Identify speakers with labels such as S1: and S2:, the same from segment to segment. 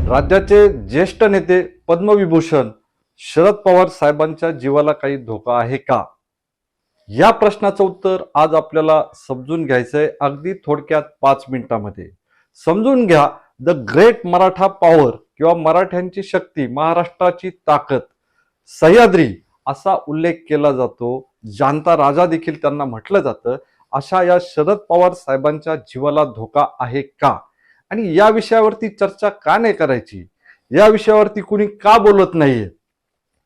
S1: राज्याचे ज्येष्ठ नेते पद्मविभूषण शरद पवार साहेबांच्या जीवाला काही धोका आहे का? या प्रश्नाचं उत्तर आज आपल्याला समजून घ्यायचंय अगदी थोडक्यात 5 मिनिटांमध्ये. समजून घ्या, द ग्रेट मराठा पॉवर किंवा मराठ्यांची शक्ती, महाराष्ट्राची ताकद, सह्याद्री असा उल्लेख केला जातो. जाणता राजा देखील त्यांना म्हटलं जातं. अशा या शरद पवार साहेबांच्या जीवाला धोका आहे का? आणि या विषयावरती चर्चा का नाही करायची? या विषयावरती कुणी का बोलत नाहीये?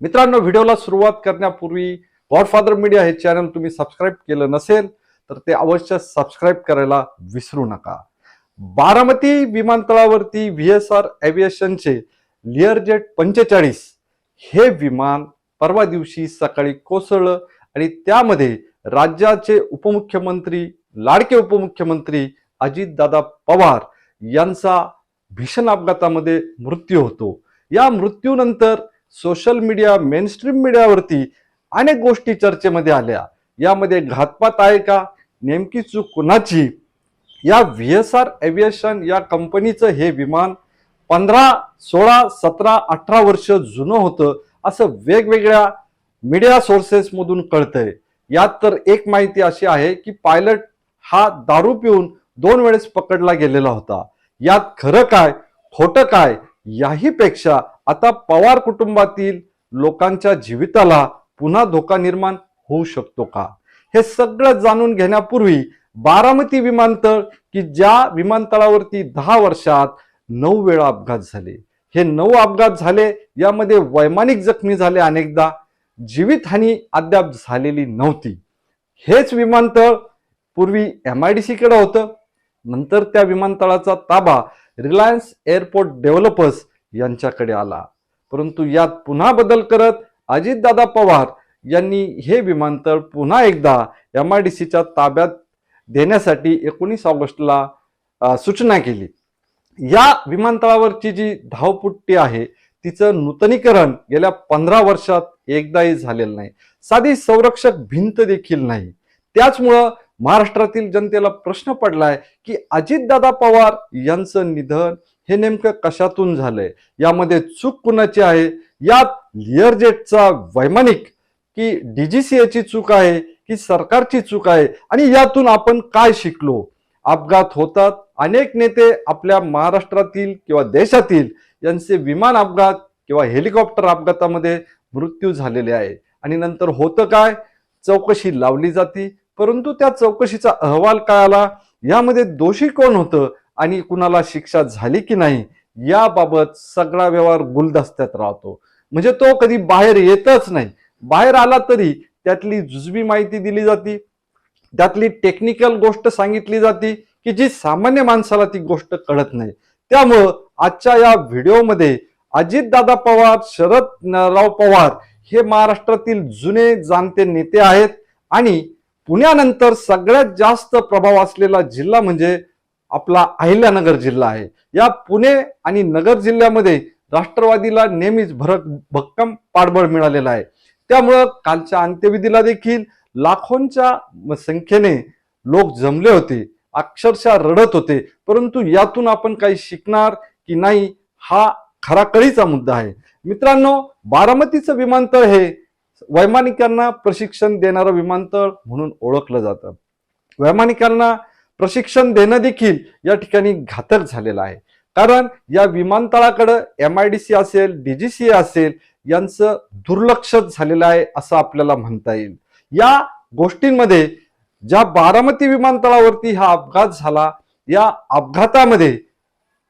S1: मित्रांनो, व्हिडिओला सुरुवात करण्यापूर्वी गॉडफादर मीडिया हे चॅनल तुम्ही सबस्क्राईब केलं नसेल तर ते अवश्य सबस्क्राईब करायला विसरू नका. बारामती विमानतळावरती VSR एव्हिएशनचे लिअरजेट 45 हे विमान परवा दिवशी सकाळी कोसळलं आणि त्यामध्ये राज्याचे उपमुख्यमंत्री, लाडके उपमुख्यमंत्री अजितदादा पवार यांचा भीषण अपघातामध्ये मृत्यू होतो. या मृत्यूनंतर सोशल मीडिया, मेनस्ट्रीम मीडियावरती अनेक गोष्टी चर्चेमध्ये आल्या. यामध्ये घातपात आहे का? नेमकी चूक कुणाची? या VSR एव्हिएशन या कंपनीचं हे विमान 15, 16, 17, 18 वर्ष जुनं होतं असं वेगवेगळ्या मीडिया सोर्सेस मधून कळतंय. यात तर एक माहिती अशी आहे की पायलट हा दारू पिऊन 2 वेळेस पकडला गेलेला होता. यात खरं काय खोटं काय याही पेक्षा आता पवार कुटुंबातील लोकांच्या जीविताला पुन्हा धोका निर्माण होऊ शकतो का, हे सगळं जाणून घेण्यापूर्वी बारामती विमानतळ की ज्या विमानतळावरती 10 वर्षात 9 वेळा अपघात झाले, हे 9 अपघात झाले, यामध्ये वैमानिक जखमी झाले, अनेकदा जीवितहानी अद्याप झालेली नव्हती. हेच विमानतळ पूर्वी MIDC कडे होतं. नंतर त्या विमानतळाचा ताबा रिलायन्स एअरपोर्ट डेव्हलपर्स यांच्याकडे आला. परंतु यात पुन्हा बदल करत अजितदादा पवार यांनी हे विमानतळ पुन्हा एकदा MIDCच्या ताब्यात देण्यासाठी 19 ऑगस्टला सूचना केली. या विमानतळावरची जी धावपट्टी आहे तिचं नूतनीकरण गेल्या 15 वर्षात एकदाही झालेलं नाही. साधी संरक्षक भिंत देखील नाही. त्याचमुळं महाराष्ट्रातील जनतेला प्रश्न पडलाय की अजितदादा पवार यांचं निधन हे नेमकं कशातून झालंय? यामध्ये चूक कुणाची आहे? यात लिअरजेटचा वैमानिक की DGCA ची चूक आहे की सरकारची चूक आहे? आणि यातून आपण काय शिकलो? अपघात होतात. अनेक नेते आपल्या महाराष्ट्रातील किंवा देशातील यांचे विमान अपघात किंवा हेलिकॉप्टर अपघातामध्ये मृत्यू झालेले आहे. आणि नंतर होतं काय? चौकशी लावली जाते. परंतु त्या चौकशीचा अहवाल काय आला? यामध्ये दोषी कोण होतं आणि कुणाला शिक्षा झाली की नाही याबाबत सगळा व्यवहार गुलदस्त्यात राहतो. म्हणजे तो कधी बाहेर येतच नाही. बाहेर आला तरी त्यातली जुजबी माहिती दिली जाते, त्यातली टेक्निकल गोष्ट सांगितली जाते की जी सामान्य माणसाला ती गोष्ट कळत नाही. त्यामुळं आजच्या या व्हिडिओमध्ये अजितदादा पवार, शरदराव पवार हे महाराष्ट्रातील जुने जाणते नेते आहेत आणि पुण्यानंतर सगळ्यात जास्त प्रभाव असलेला जिल्हा म्हणजे आपला अहिल्यानगर जिल्हा आहे. या पुणे आणि नगर जिल्ह्यामध्ये राष्ट्रवादीला नेहमीच भक्कम पाठबळ मिळालेलं आहे. त्यामुळं कालच्या अंत्यविधीला देखील लाखोंच्या संख्येने लोक जमले होते, अक्षरशः रडत होते. परंतु यातून आपण काही शिकणार की नाही हा खरा कळीचा मुद्दा आहे. मित्रांनो, बारामतीचं विमानतळ हे वैमानिकांना प्रशिक्षण देणारं विमानतळ म्हणून ओळखलं जातं. वैमानिकांना प्रशिक्षण देणं देखील या ठिकाणी घातक झालेलं आहे. कारण या विमानतळाकडे MIDC असेल, DGCA असेल यांचं दुर्लक्षच झालेलं आहे असं आपल्याला म्हणता येईल. या गोष्टींमध्ये ज्या बारामती विमानतळावरती हा अपघात झाला, या अपघातामध्ये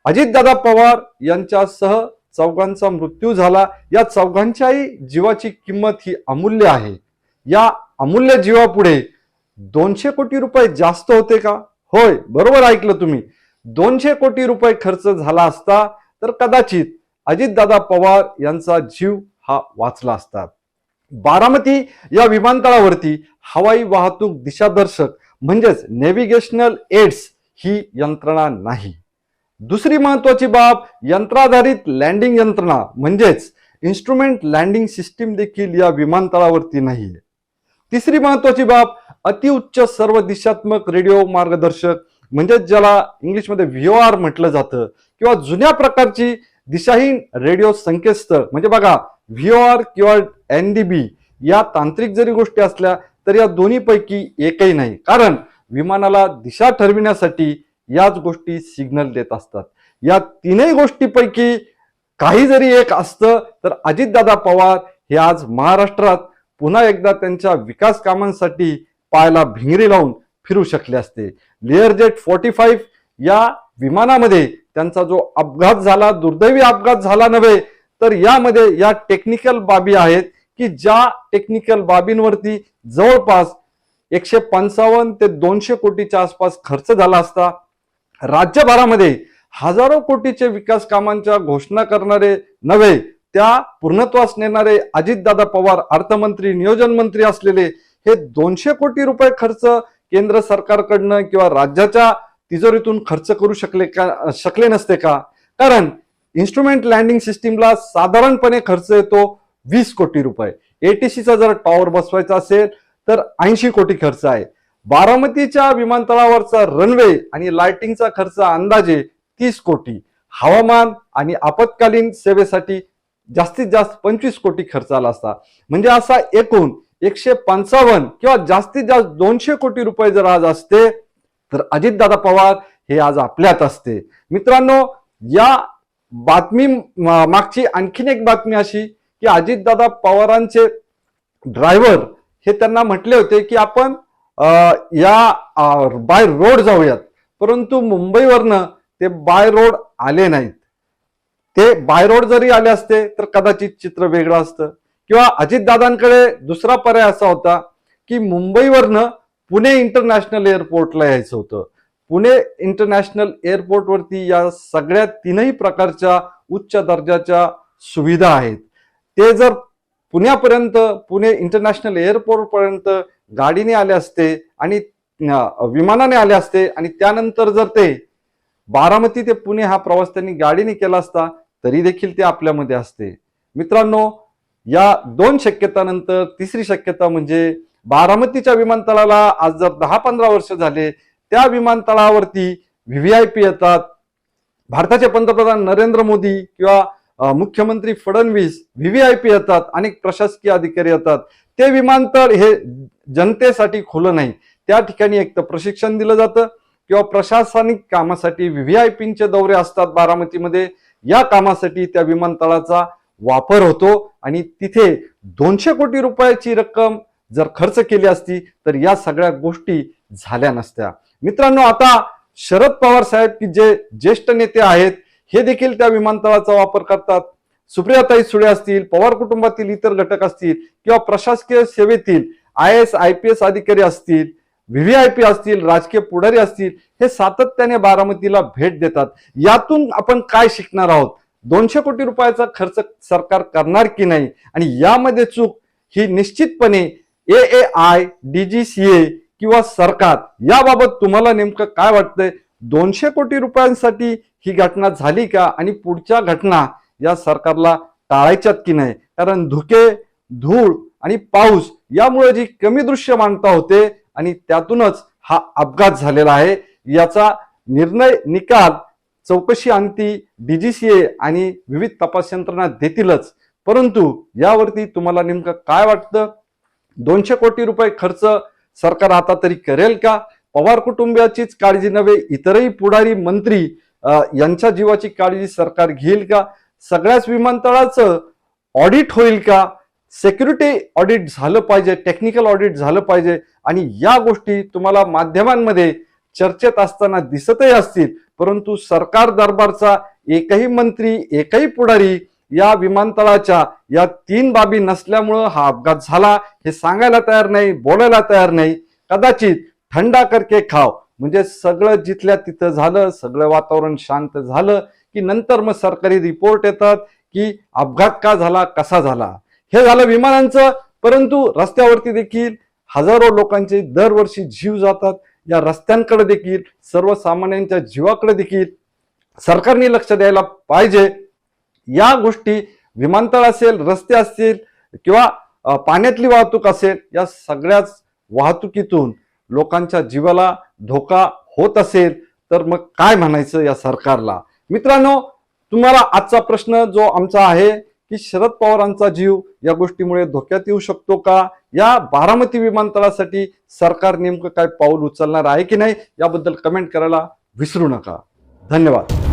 S1: अजितदादा पवार यांच्यासह 4 मृत्यू झाला. या 4च्याही जीवाची किंमत ही अमूल्य आहे. या अमूल्य जीवापुढे 200 कोटी रुपये जास्त होते का? होय, बरोबर ऐकलं तुम्ही. 200 कोटी रुपये खर्च झाला असता तर कदाचित अजितदादा पवार यांचा जीव हा वाचला असता. बारामती या विमानतळावरती हवाई वाहतूक दिशादर्शक म्हणजेच नेव्हिगेशनल एड्स ही यंत्रणा नाही. दुसरी महत्वाची बाब, यंत्राधारित लँडिंग यंत्रणा म्हणजेच इन्स्ट्रुमेंट लँडिंग सिस्टीम देखील या विमानतळावरती नाहीये. तिसरी महत्वाची बाब, अतिउच्च सर्व दिशात्मक रेडिओ मार्गदर्शक म्हणजे ज्याला इंग्लिशमध्ये VOR म्हटलं जातं किंवा जुन्या प्रकारची दिशाहीन रेडिओ संकेतस्थळ म्हणजे बघा व्हीओआर किंवा एनडीबी या तांत्रिक जरी गोष्टी असल्या तर या दोन्हीपैकी एकही नाही, कारण विमानाला दिशा ठरविण्यासाठी याच गोष्टी सिग्नल देत असतात. या तीनही गोष्टीपैकी काही जरी एक असतं तर अजितदादा पवार हे आज महाराष्ट्रात पुन्हा एकदा त्यांच्या विकास कामांसाठी पायाला भिंगरी लावून फिरू शकले असते. लेअरजेट 45 या विमानामध्ये त्यांचा जो अपघात झाला, दुर्दैवी अपघात झाला नव्हे, तर यामध्ये या टेक्निकल बाबी आहेत की ज्या टेक्निकल बाबींवरती जवळपास 155 ते 200 कोटीच्या आसपास खर्च झाला असता. राज्यभरामध्ये हजारो कोटीचे विकास कामांच्या घोषणा करणारे नव्हे, त्या पूर्णत्वास नेणारे अजितदादा पवार अर्थमंत्री नियोजन मंत्री असलेले हे 200 कोटी रुपये खर्च केंद्र सरकारकडनं किंवा राज्याच्या तिजोरीतून खर्च करू शकले नसते का? कारण इन्स्ट्रुमेंट लँडिंग सिस्टीमला साधारणपणे खर्च येतो 20 कोटी रुपये. एटीसीचा जर टॉवर बसवायचा असेल तर 80 कोटी खर्च आहे. बारामतीच्या विमानतळावरचा रनवे आणि लाइटिंगचा खर्च अंदाजे 30 कोटी. हवामान आणि आपत्कालीन सेवेसाठी जास्तीत जास्त 25 कोटी खर्च आला असता. म्हणजे असा एकूण 155 किंवा जास्तीत जास्त 200 कोटी रुपये जर आज असते तर अजितदादा पवार हे आज आपल्यात असते. मित्रांनो, या बातमी मागची आणखीन एक बातमी अशी की अजितदादा पवारांचे ड्रायव्हर हे त्यांना म्हटले होते की आपण या बाय रोड जाऊयात, परंतु मुंबईवरनं ते बाय रोड आले नाहीत. ते बाय रोड जरी आले असते तर कदाचित चित्र वेगळं असतं. किंवा अजितदादांकडे दुसरा पर्याय असा होता की मुंबईवरनं पुणे इंटरनॅशनल एअरपोर्टला यायचं होतं. पुणे इंटरनॅशनल एअरपोर्टवरती या सगळ्या तीनही प्रकारच्या उच्च दर्जाच्या सुविधा आहेत. ते जर पुण्यापर्यंत, पुणे इंटरनॅशनल एअरपोर्ट पर्यंत गाडीने आले असते आणि विमानाने आले असते आणि त्यानंतर जर ते बारामती ते पुणे हा प्रवास त्यांनी गाडीने केला असता तरी देखील ते आपल्यामध्ये असते. मित्रांनो, या दोन शक्यतानंतर तिसरी शक्यता म्हणजे बारामतीच्या विमानतळाला आज जर 10-15 वर्ष झाले, त्या विमानतळावरती व्हीव्हीआयपी येतात. भारताचे पंतप्रधान नरेंद्र मोदी किंवा मुख्यमंत्री फडणवीस व्हीव्हीआयपी येतात, अनेक प्रशासकीय अधिकारी येतात. ते विमानतळ हे जनतेसाठी खुलं नाही. त्या ठिकाणी एक तर प्रशिक्षण दिलं जातं किंवा प्रशासनिक कामासाठी व्हीव्हीआयपींचे दौरे असतात बारामतीमध्ये. या कामासाठी त्या विमानतळाचा वापर होतो आणि तिथे 200 कोटी रुपयाची रक्कम जर खर्च केली असती तर या सगळ्या गोष्टी झाल्या नसत्या. मित्रांनो, आता शरद पवार साहेब की जे ज्येष्ठ नेते आहेत हे देखील त्या विमानतळाचा वापर करतात. सुप्रियाताई सुळे असतील, पवार कुटुंबातील इतर घटक असतील किंवा प्रशासकीय सेवेतील IAS IPS अधिकारी असतील, व्हीव्हीआयपी असतील, राजकीय पुढारी असतील, हे सातत्याने बारामतीला भेट देतात. यातून आपण काय शिकणार आहोत? 200 कोटी रुपयाचा खर्च सरकार करणार की नाही, आणि यामध्ये चूक ही निश्चितपणे AAI, DGCA किंवा सरकार, याबाबत तुम्हाला नेमकं काय वाटतंय? 200 कोटी रुपयांसाठी ही घटना झाली का आणि पुढच्या घटना या सरकारला टाळायच्यात की नाही? कारण धुके, धूळ आणि पाऊस यामुळे जी कमी दृश्यमानता होते आणि त्यातूनच हा अपघात झालेला आहे. याचा निकाल चौकशी अंती DGCA आणि विविध तपास यंत्रणा देतीलच, परंतु यावरती तुम्हाला नेमकं काय वाटतं? 200 कोटी रुपये खर्च सरकार आता तरी करेल का? पवार कुटुंबियाचीच काळजी नव्हे, इतरही पुढारी मंत्री यांच्या जीवाची काळजी सरकार घेईल का? सगळ्याच विमानतळाचं ऑडिट होईल का? सिक्युरिटी ऑडिट झालं पाहिजे, टेक्निकल ऑडिट झालं पाहिजे. आणि या गोष्टी तुम्हाला माध्यमांमध्ये चर्चेत असताना दिसतही असतील, परंतु सरकार दरबारचा एकही मंत्री, एकही पुढारी या विमानतळाच्या या 3 बाबी नसल्यामुळं हा अपघात झाला हे सांगायला तयार नाही, बोलायला तयार नाही. कदाचित थंडा करके खाव म्हणजे सगळं जिथल्या तिथं झालं, सगळं वातावरण शांत झालं की नंतर मग सरकारी रिपोर्ट येतात की अपघात का झाला, कसा झाला. हे झालं विमानांचं, परंतु रस्त्यावरती देखील हजारो लोकांचे दरवर्षी जीव जातात. या रस्त्यांकडे देखील, सर्वसामान्यांच्या जीवाकडे देखील सरकारने लक्ष द्यायला पाहिजे. या गोष्टी विमानतळ असेल, रस्ते असतील किंवा पाण्यातली वाहतूक असेल, या सगळ्याच वाहतुकीतून लोकांच्या जीवाला धोका होत असेल तर मग काय म्हणायचं या सरकारला? मित्रांनो, तुम्हाला आजचा प्रश्न जो आमचा आहे की शरद पवारांचा जीव या गोष्टीमुळे धोक्यात येऊ शकतो का, या बारामती विमानतळासाठी सरकार नेमकं काय पाऊल उचलणार आहे की नाही, याबद्दल कमेंट करायला विसरू नका. धन्यवाद.